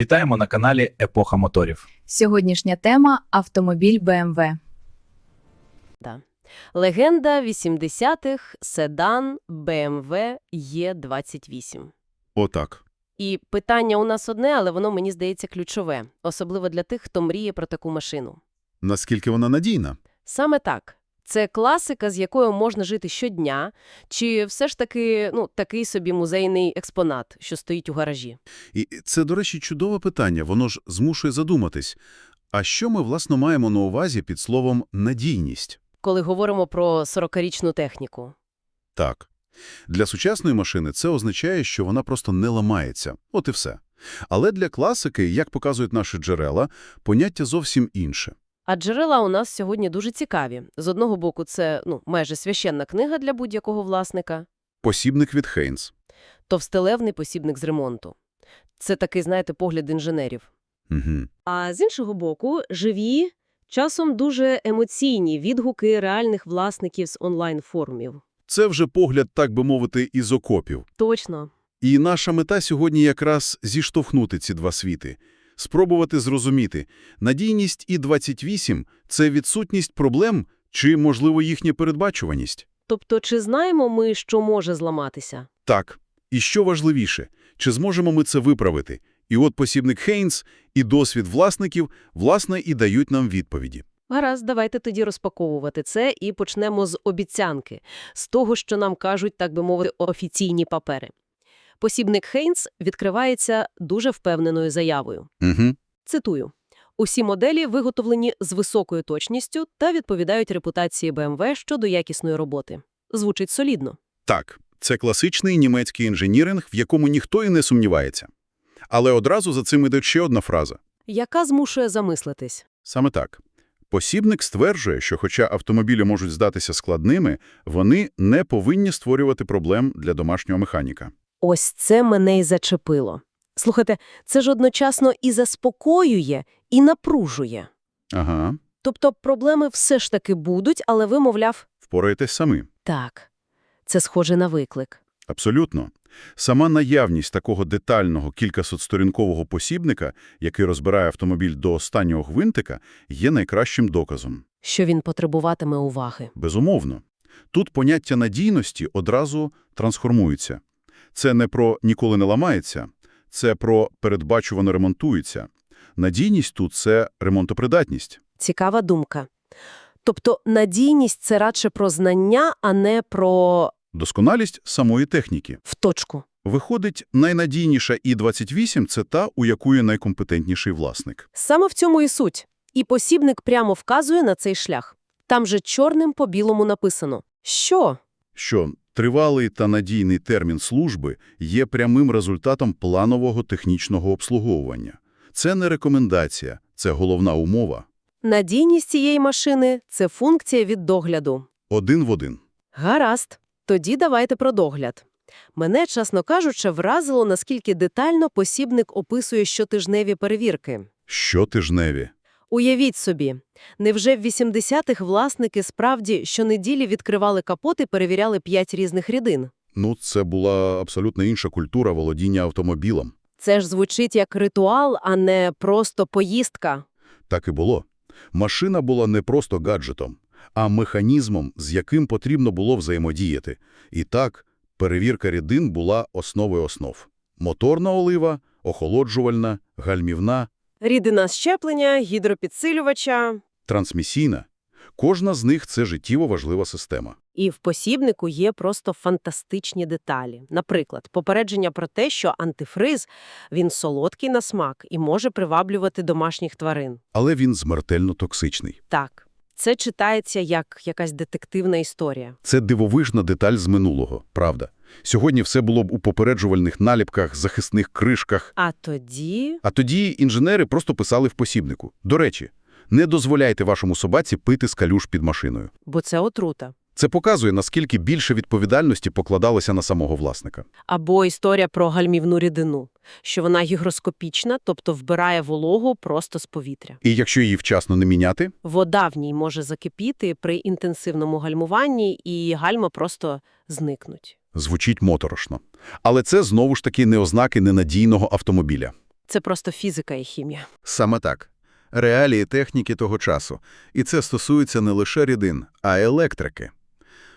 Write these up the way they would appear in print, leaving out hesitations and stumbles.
Вітаємо на каналі Епоха моторів. Сьогоднішня тема – автомобіль BMW. Да. Легенда 80-х – седан BMW E28. Отак. І питання у нас одне, але воно, мені здається, ключове. Особливо для тих, хто мріє про таку машину. Наскільки вона надійна? Саме так. Це класика, з якою можна жити щодня, чи все ж таки, такий собі музейний експонат, що стоїть у гаражі? І це, до речі, чудове питання. Воно ж змушує задуматись. А що ми, власне, маємо на увазі під словом «надійність»? Коли говоримо про 40-річну техніку. Так. Для сучасної машини це означає, що вона просто не ламається. От і все. Але для класики, як показують наші джерела, поняття зовсім інше. А джерела у нас сьогодні дуже цікаві. З одного боку, це майже священна книга для будь-якого власника. Посібник від Хейнс. Товстелевний посібник з ремонту. Це такий, знаєте, погляд інженерів. Угу. А з іншого боку, живі, часом дуже емоційні відгуки реальних власників з онлайн-форумів. Це вже погляд, так би мовити, із окопів. Точно. І наша мета сьогодні якраз зіштовхнути ці два світи. Спробувати зрозуміти, надійність І-28 – це відсутність проблем чи, можливо, їхня передбачуваність? Тобто, чи знаємо ми, що може зламатися? Так. І що важливіше, чи зможемо ми це виправити? І от посібник Хейнс і досвід власників, власне, і дають нам відповіді. Гаразд, давайте тоді розпаковувати це і почнемо з обіцянки. З того, що нам кажуть, так би мовити, офіційні папери. Посібник Хейнс відкривається дуже впевненою заявою. Угу. Цитую. «Усі моделі виготовлені з високою точністю та відповідають репутації BMW щодо якісної роботи». Звучить солідно. Так, це класичний німецький інженіринг, в якому ніхто і не сумнівається. Але одразу за цим іде ще одна фраза. Яка змушує замислитись. Саме так. Посібник стверджує, що хоча автомобілі можуть здатися складними, вони не повинні створювати проблем для домашнього механіка. Ось це мене й зачепило. Слухайте, це ж одночасно і заспокоює, і напружує. Ага. Тобто проблеми все ж таки будуть, але ви, мовляв, Впораєтесь самі. так, це схоже на виклик. Абсолютно. Сама наявність такого детального кількасотсторінкового посібника, який розбирає автомобіль до останнього гвинтика, є найкращим доказом. Що він потребуватиме уваги. Безумовно. Тут поняття надійності одразу трансформується. Це не про «ніколи не ламається», це про «передбачувано ремонтується». Надійність тут – це ремонтопридатність. Цікава думка. Тобто надійність – це радше про знання, а не про Досконалість самої техніки. в точку. Виходить, найнадійніша І-28 – це та, у яку є найкомпетентніший власник. Саме в цьому і суть. І посібник прямо вказує на цей шлях. Там же чорним по білому написано. Що? Що тривалий та надійний термін служби є прямим результатом планового технічного обслуговування. Це не рекомендація, це головна умова. Надійність цієї машини – це функція від догляду. Один в один. Гаразд. Тоді давайте про догляд. Мене, чесно кажучи, вразило, наскільки детально посібник описує щотижневі перевірки. Щотижневі. Уявіть собі, невже в 80-х власники справді щонеділі відкривали капот і перевіряли 5 різних рідин? Це була абсолютно інша культура володіння автомобілем. Це ж звучить як ритуал, а не просто поїздка. Так і було. Машина була не просто гаджетом, а механізмом, з яким потрібно було взаємодіяти. І так, перевірка рідин була основою основ. Моторна олива, охолоджувальна, гальмівна, Рідина щеплення, гідропідсилювача. трансмісійна. Кожна з них – це життєво важлива система. І в посібнику є просто фантастичні деталі. Наприклад, попередження про те, що антифриз, він солодкий на смак і може приваблювати домашніх тварин. Але він смертельно токсичний. Так, це читається як якась детективна історія. Це дивовижна деталь з минулого, правда. Сьогодні все було б у попереджувальних наліпках, захисних кришках. А тоді... А тоді інженери просто писали в посібнику. До речі, не дозволяйте вашому собаці пити з калюж під машиною. Бо це отрута. Це показує, наскільки більше відповідальності покладалося на самого власника. Або історія про гальмівну рідину, що вона гігроскопічна, тобто вбирає вологу просто з повітря. І якщо її вчасно не міняти, Вода в ній може закипіти при інтенсивному гальмуванні, і гальма просто зникнуть. звучить моторошно. Але це, знову ж таки, не ознаки ненадійного автомобіля. Це просто фізика і хімія. Саме так. Реалії техніки того часу. І це стосується не лише рідин, а й електрики.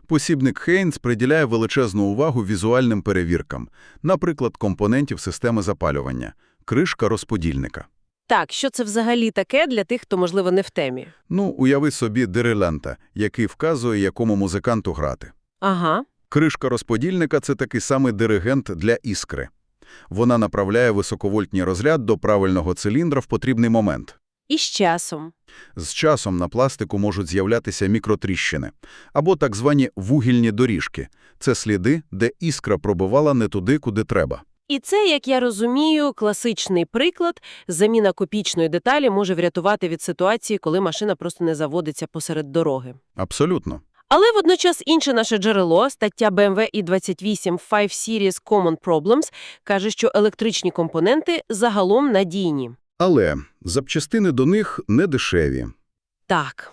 Посібник Хейнс приділяє величезну увагу візуальним перевіркам, наприклад, компонентів системи запалювання, кришка розподільника. Так, що це взагалі таке для тих, хто, можливо, не в темі? Уяви собі дирилента, який вказує, якому музиканту грати. Ага. Кришка розподільника – це такий самий диригент для іскри. Вона направляє високовольтний розряд до правильного циліндра в потрібний момент. І з часом. З часом на пластику можуть з'являтися мікротріщини, або так звані вугільні доріжки. Це сліди, де іскра пробивала не туди, куди треба. І це, як я розумію, класичний приклад. Заміна копійчної деталі може врятувати від ситуації, коли машина просто не заводиться посеред дороги. Абсолютно. Але водночас інше наше джерело, стаття BMW i28 5 Series Common Problems, каже, що електричні компоненти загалом надійні. Але запчастини до них не дешеві. Так.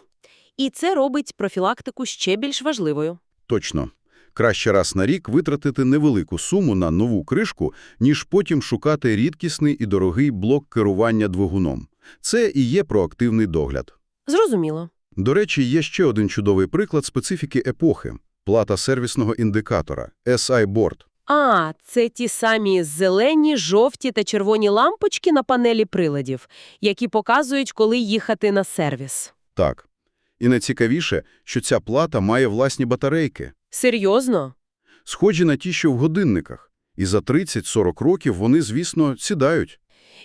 І це робить профілактику ще більш важливою. Точно. Краще раз на рік витратити невелику суму на нову кришку, ніж потім шукати рідкісний і дорогий блок керування двигуном. Це і є проактивний догляд. Зрозуміло. До речі, є ще один чудовий приклад специфіки епохи – плата сервісного індикатора – SI-борд. А, це ті самі зелені, жовті та червоні лампочки на панелі приладів, які показують, коли їхати на сервіс. Так. І найцікавіше, що ця плата має власні батарейки. Серйозно? Схожі на ті, що в годинниках. І за 30-40 років вони, звісно, сідають.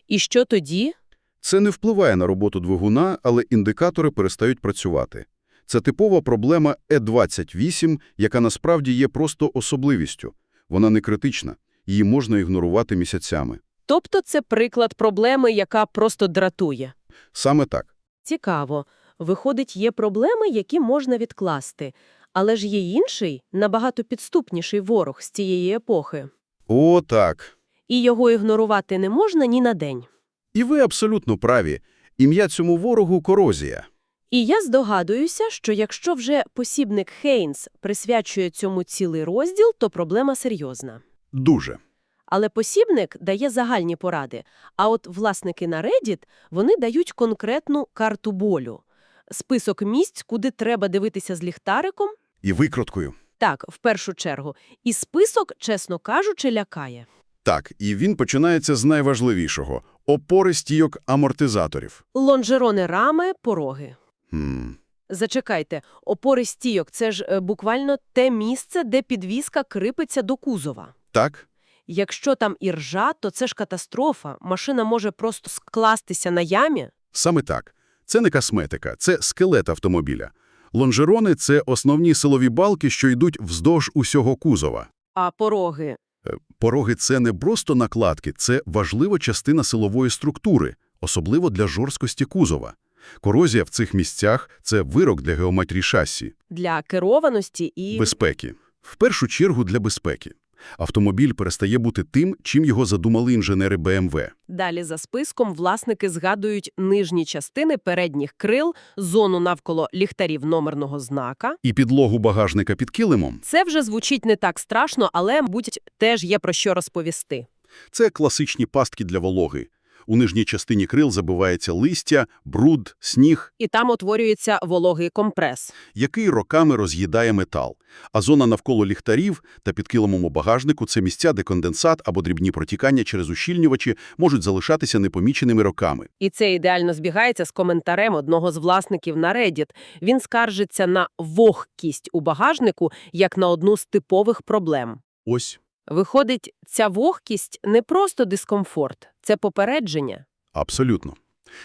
І що тоді? Це не впливає на роботу двигуна, але індикатори перестають працювати. Це типова проблема E28, яка насправді є просто особливістю. Вона не критична, її можна ігнорувати місяцями. Тобто це приклад проблеми, яка просто дратує. Саме так. Цікаво. Виходить, є проблеми, які можна відкласти. Але ж є інший, набагато підступніший ворог з цієї епохи. О, так. І його ігнорувати не можна ні на день. І ви абсолютно праві. Ім'я цьому ворогу – корозія. І я здогадуюся, що якщо вже посібник Хейнс присвячує цьому цілий розділ, то проблема серйозна. Дуже. Але посібник дає загальні поради, а от власники на Reddit, вони дають конкретну карту болю. Список місць, куди треба дивитися з ліхтариком. І викруткою. Так, в першу чергу. І список, чесно кажучи, лякає. Так, і він починається з найважливішого – опори стійок амортизаторів. Лонжерони рами, пороги. Хм. Зачекайте, опори стійок – це ж буквально те місце, де підвіска кріпиться до кузова. Так? Якщо там іржа, то це ж катастрофа. Машина може просто скластися на ямі. Саме так. Це не косметика, це скелет автомобіля. Лонжерони – це основні силові балки, що йдуть вздовж усього кузова. А пороги? Пороги – це не просто накладки, це важлива частина силової структури, особливо для жорсткості кузова. Корозія в цих місцях – це вирок для геометрії шасі. Для керованості і… Безпеки. В першу чергу для безпеки. Автомобіль перестає бути тим, чим його задумали інженери BMW. Далі за списком власники згадують нижні частини передніх крил, зону навколо ліхтарів номерного знака. І підлогу багажника під килимом. Це вже звучить не так страшно, але, мабуть, теж є про що розповісти. Це класичні пастки для вологи. У нижній частині крил забивається листя, бруд, сніг, І там утворюється вологий компрес. який роками роз'їдає метал. А зона навколо ліхтарів та під килимом у багажнику – це місця, де конденсат або дрібні протікання через ущільнювачі можуть залишатися непоміченими роками. І це ідеально збігається з коментарем одного з власників на Reddit. Він скаржиться на вогкість у багажнику як на одну з типових проблем. Ось. Виходить, ця вогкість не просто дискомфорт, це попередження. Абсолютно.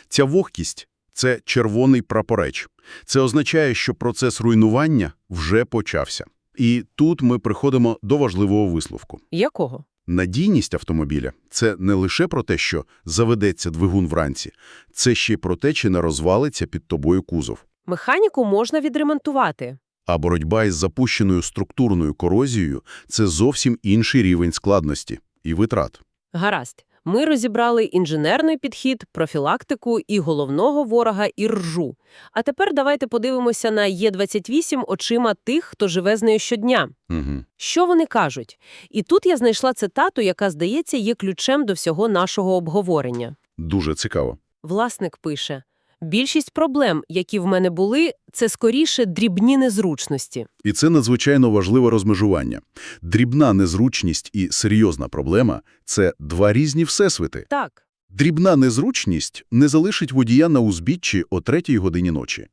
Ця вогкість – це червоний прапорець. Це означає, що процес руйнування вже почався. І тут ми приходимо до важливого висновку. Якого? Надійність автомобіля – це не лише про те, що заведеться двигун вранці. Це ще й про те, чи не розвалиться під тобою кузов. Механіку можна відремонтувати. А боротьба із запущеною структурною корозією – це зовсім інший рівень складності і витрат. Гаразд. Ми розібрали інженерний підхід, профілактику і головного ворога – іржу. А тепер давайте подивимося на Е28 очима тих, хто живе з нею щодня. Угу. Що вони кажуть? І тут я знайшла цитату, яка, здається, є ключем до всього нашого обговорення. Дуже цікаво. Власник пише: «Більшість проблем, які в мене були, це скоріше дрібні незручності». І це надзвичайно важливе розмежування. Дрібна незручність і серйозна проблема – це два різні всесвіти. Так. Дрібна незручність не залишить водія на узбіччі о 3-й годині ночі.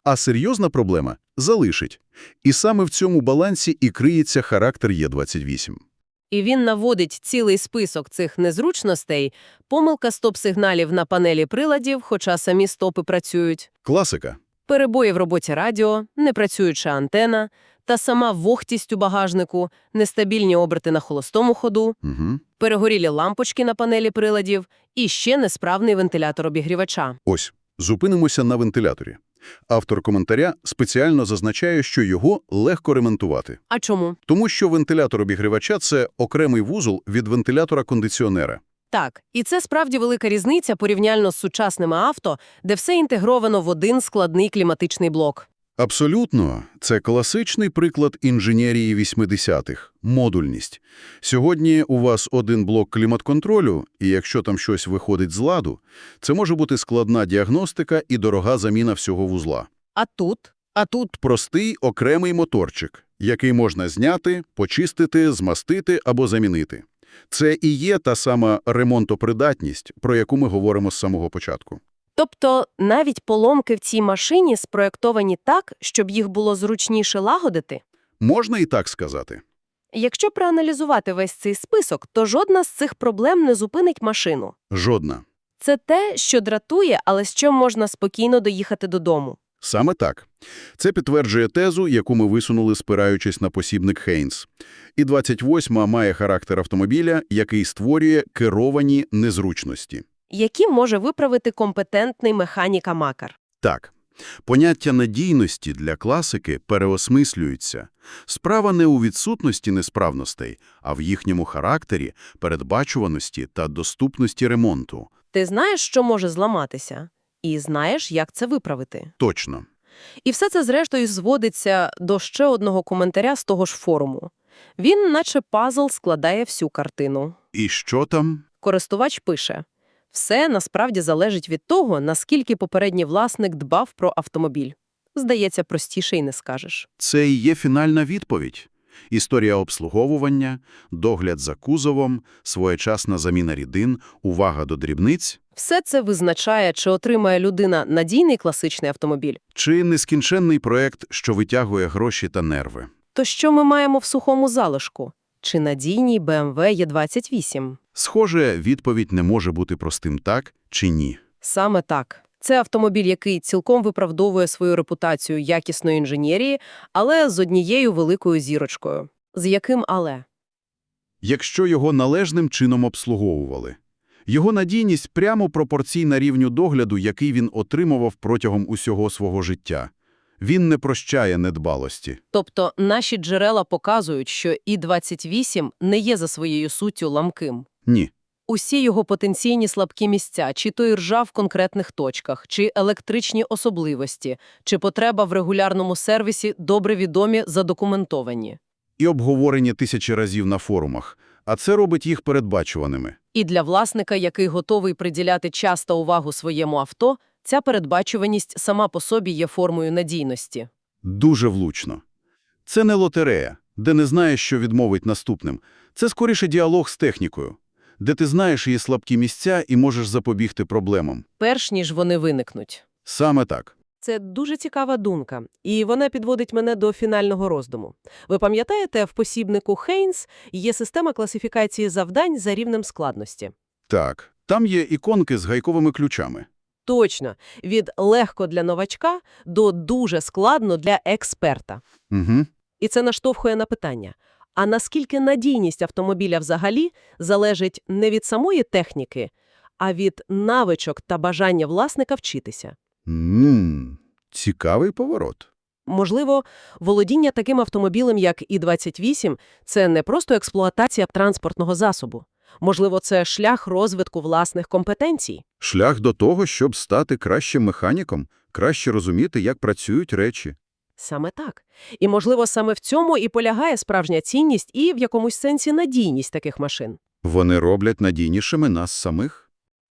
А серйозна проблема залишить. І саме в цьому балансі і криється характер Е28. І він наводить цілий список цих незручностей, помилка стоп-сигналів на панелі приладів, хоча самі стопи працюють, Класика. перебої в роботі радіо, непрацююча антена, та сама вогкість у багажнику, нестабільні оберти на холостому ходу, Угу. перегорілі лампочки на панелі приладів і ще несправний вентилятор обігрівача. Ось, зупинимося на вентиляторі. Автор коментаря спеціально зазначає, що його легко ремонтувати. А чому? Тому що вентилятор обігрівача – це окремий вузол від вентилятора кондиціонера. Так, і це справді велика різниця порівняльно з сучасними авто, де все інтегровано в один складний кліматичний блок. Абсолютно. Це класичний приклад інженерії 80-х – модульність. Сьогодні у вас один блок клімат-контролю, і якщо там щось виходить з ладу, це може бути складна діагностика і дорога заміна всього вузла. А тут Простий окремий моторчик, який можна зняти, почистити, змастити або замінити. Це і є та сама ремонтопридатність, про яку ми говоримо з самого початку. Тобто навіть поломки в цій машині спроєктовані так, щоб їх було зручніше лагодити? Можна і так сказати. Якщо проаналізувати весь цей список, то жодна з цих проблем не зупинить машину. Жодна. Це те, що дратує, але з чим можна спокійно доїхати додому. Саме так. Це підтверджує тезу, яку ми висунули, спираючись на посібник Хейнс. І 28-ма має характер автомобіля, який створює керовані незручності. Які може виправити компетентний механік-амакар? Так. Поняття надійності для класики переосмислюються. Справа не у відсутності несправностей, а в їхньому характері, передбачуваності та доступності ремонту. Ти знаєш, що може зламатися? І знаєш, як це виправити. Точно. І все це, зрештою, зводиться до ще одного коментаря з того ж форуму. Він, наче пазл, складає всю картину. І що там? Користувач пише: «Все насправді залежить від того, наскільки попередній власник дбав про автомобіль». Здається, простіше й не скажеш. Це і є фінальна відповідь. Історія обслуговування, догляд за кузовом, своєчасна заміна рідин, увага до дрібниць. Все це визначає, чи отримає людина надійний класичний автомобіль. Чи нескінченний проект, що витягує гроші та нерви. То що ми маємо в сухому залишку? Чи надійній BMW Е28? Схоже, відповідь не може бути простим так чи ні. Саме так. Це автомобіль, який цілком виправдовує свою репутацію якісної інженерії, але з однією великою зірочкою. З яким але? Якщо його належним чином обслуговували. Його надійність прямо пропорційна рівню догляду, який він отримував протягом усього свого життя. Він не прощає недбалості. Тобто наші джерела показують, що І-28 не є за своєю суттю ламким. Ні. Усі його потенційні слабкі місця, чи то іржа в конкретних точках, чи електричні особливості, чи потреба в регулярному сервісі добре відомі, задокументовані. І обговорені тисячі разів на форумах. А це робить їх передбачуваними. І для власника, який готовий приділяти час та увагу своєму авто, ця передбачуваність сама по собі є формою надійності. Дуже влучно. Це не лотерея, де не знаєш, що відмовить наступним. Це скоріше діалог з технікою, де ти знаєш її слабкі місця і можеш запобігти проблемам. Перш ніж вони виникнуть. Саме так. Це дуже цікава думка, і вона підводить мене до фінального роздуму. Ви пам'ятаєте, в посібнику Хейнс є система класифікації завдань за рівнем складності? Так. Там є іконки з гайковими ключами. Точно. Від легко для новачка до дуже складно для експерта. Угу. І це наштовхує на питання. А наскільки надійність автомобіля взагалі залежить не від самої техніки, а від навичок та бажання власника вчитися? Цікавий поворот. Можливо, володіння таким автомобілем, як І-28, це не просто експлуатація транспортного засобу, Можливо, це шлях розвитку власних компетенцій? Шлях до того, щоб стати кращим механіком, краще розуміти, як працюють речі. Саме так. І, можливо, саме в цьому і полягає справжня цінність і, в якомусь сенсі, надійність таких машин. Вони роблять надійнішими нас самих.